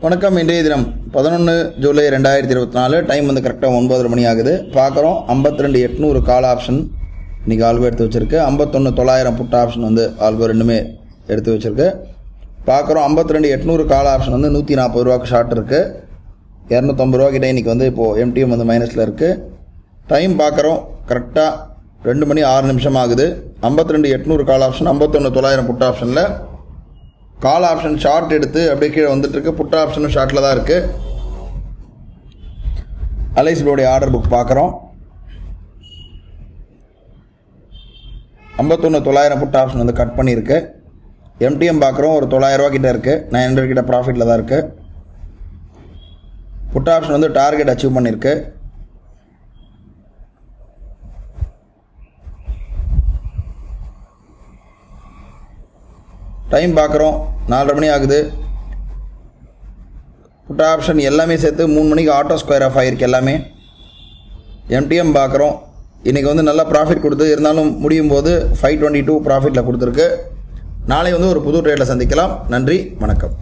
வணக்கம். இன்றைய தினம் 11 ஜூலை 2024. டைம் வந்து கரெக்டாக 9 மணி ஆகுது. பார்க்குறோம் 52,800 கால் ஆப்ஷன் இன்றைக்கி ஆல்கோ எடுத்து வச்சுருக்கு. 51,900 புட் ஆப்ஷன் வந்து ஆல்கோ ரெண்டுமே எடுத்து வச்சுருக்கு. பார்க்குறோம் 52,800 கால் ஆப்ஷன் வந்து 140 ரூபாய்க்கு ஷார்ட் இருக்குது. 250 ரூபா கிட்டே இன்றைக்கி வந்து இப்போது எம்டிஎம் வந்து மைனஸில் இருக்குது. டைம் பார்க்குறோம் கரெக்டாக 2 மணி 6 நிமிஷம் ஆகுது. 52,800 கால் ஆப்ஷன் 51,900 புட் ஆப்ஷனில் கால் ஆப்ஷன் ஷார்ட் எடுத்து அப்படியே கீழே வந்துட்டுருக்கு. புட் ஆப்ஷனும் ஷார்ட்டில் தான் இருக்குது. அலைஸ்போடைய ஆர்டர் புக் பார்க்குறோம். 51,900 புட் ஆப்ஷன் வந்து கட் பண்ணியிருக்கு. எம்டிஎம் பார்க்குறோம் ஒரு 900 ரூபா கிட்ட இருக்குது. 900 கிட்ட ப்ராஃபிட்டில் தான் இருக்குது. புட் ஆப்ஷன் வந்து டார்கெட் அச்சீவ் பண்ணியிருக்கு. டைம் பார்க்குறோம் 4:30 மணி ஆகுது. புட் ஆப்ஷன் எல்லாமே சேர்த்து 3 மணிக்கு ஆட்டோ ஸ்கொயர் ஆஃப் ஆகிருக்கு எல்லாமே. எம்டிஎம் பார்க்குறோம் இன்றைக்கி வந்து நல்லா ப்ராஃபிட் கொடுத்து இருந்தாலும் முடியும் போது 522 ப்ராஃபிட்டில் கொடுத்துருக்கு. நாளை வந்து ஒரு புது ட்ரேடில் சந்திக்கலாம். நன்றி, வணக்கம்.